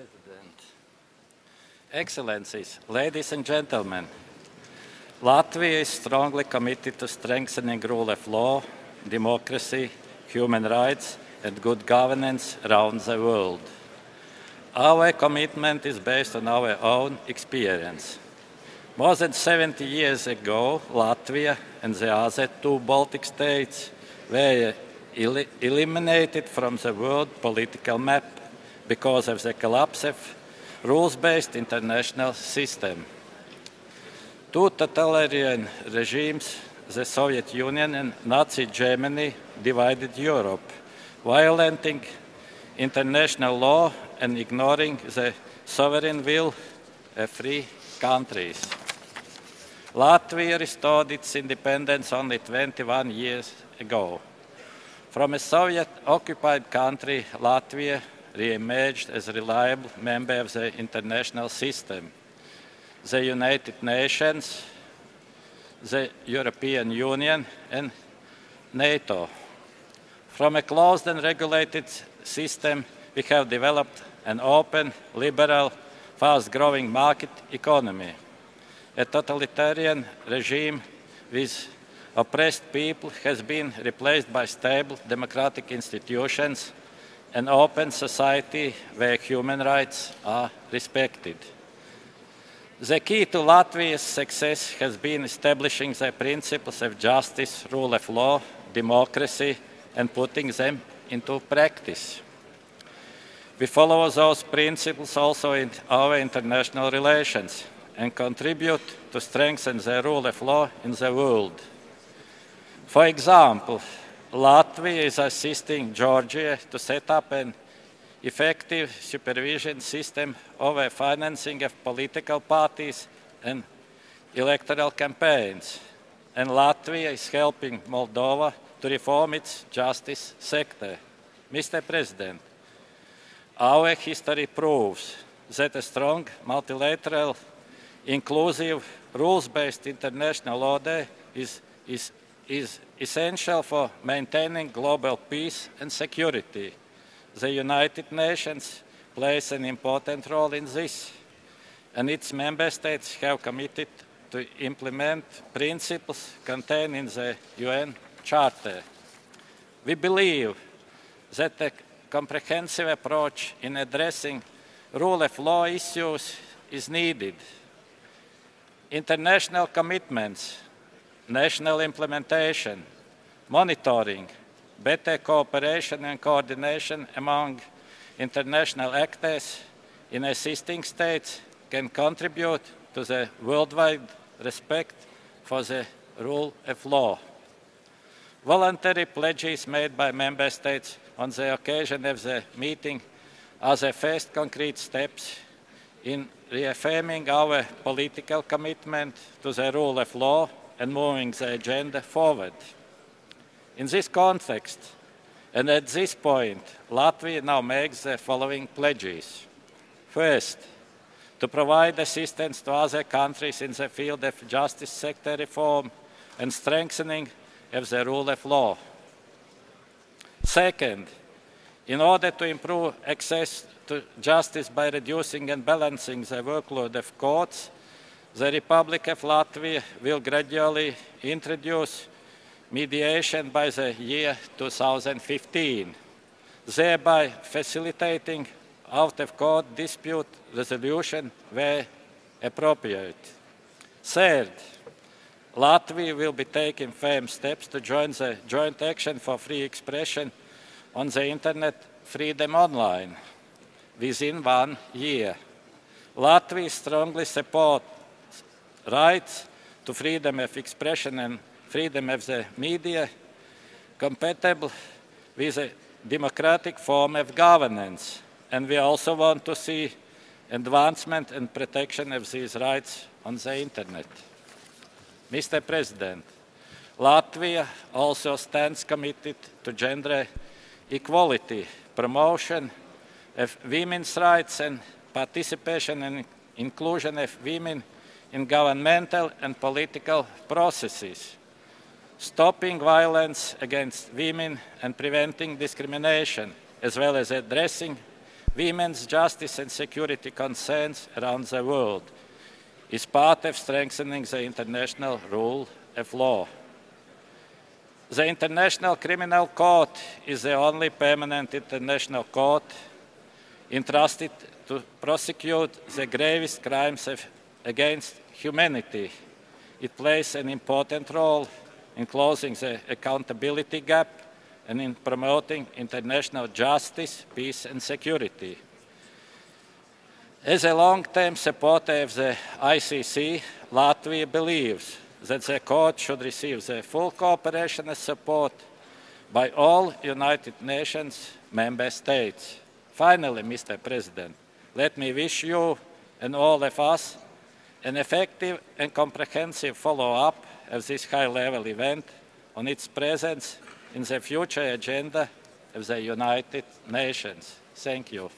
President. Excellencies, ladies and gentlemen, Latvia is strongly committed to strengthening rule of law, democracy, human rights, and good governance around the world. Our commitment is based on our own experience. More than 70 years ago, Latvia and the other two Baltic states were eliminated from the world political map because of the collapse of rules-based international system. Two totalitarian regimes, the Soviet Union and Nazi Germany, divided Europe, violating international law and ignoring the sovereign will of free countries. Latvia restored its independence only 21 years ago. From a Soviet-occupied country, Latvia re-emerged as a reliable member of the international system, the United Nations, the European Union, and NATO. From a closed and regulated system, we have developed an open, liberal, fast-growing market economy. A totalitarian regime with oppressed people has been replaced by stable democratic institutions, an open society where human rights are respected. The key to Latvia's success has been establishing the principles of justice, rule of law, democracy, and putting them into practice. We follow those principles also in our international relations and contribute to strengthen the rule of law in the world. For example, Latvia is assisting Georgia to set up an effective supervision system over financing of political parties and electoral campaigns, and Latvia is helping Moldova to reform its justice sector. Mr. President, our history proves that a strong, multilateral, inclusive, rules-based international order is essential for maintaining global peace and security. The United Nations plays an important role in this, and its member states have committed to implement principles contained in the UN Charter. We believe that a comprehensive approach in addressing rule of law issues is needed. International commitments, national implementation, monitoring, better cooperation and coordination among international actors in assisting states can contribute to the worldwide respect for the rule of law. Voluntary pledges made by member states on the occasion of the meeting are the first concrete steps in reaffirming our political commitment to the rule of law and moving the agenda forward. In this context, and at this point, Latvia now makes the following pledges. First, to provide assistance to other countries in the field of justice sector reform and strengthening of the rule of law. Second, in order to improve access to justice by reducing and balancing the workload of courts, the Republic of Latvia will gradually introduce mediation by the year 2015, thereby facilitating out-of-court dispute resolution where appropriate. Third, Latvia will be taking firm steps to join the Joint Action for Free Expression on the Internet Freedom Online within 1 year. Latvia strongly supports rights to freedom of expression and freedom of the media compatible with a democratic form of governance, and we also want to see advancement and protection of these rights on the Internet. Mr. President, Latvia also stands committed to gender equality, promotion of women's rights and participation and inclusion of women in governmental and political processes, stopping violence against women and preventing discrimination, as well as addressing women's justice and security concerns around the world is part of strengthening the international rule of law. The International Criminal Court is the only permanent international court entrusted to prosecute the gravest crimes against humanity. It plays an important role in closing the accountability gap and in promoting international justice, peace and security. As a long-term supporter of the ICC, Latvia believes that the court should receive the full cooperation and support by all United Nations member states. Finally, Mr. President, let me wish you and all of us an effective and comprehensive follow-up of this high-level event on its presence in the future agenda of the United Nations. Thank you.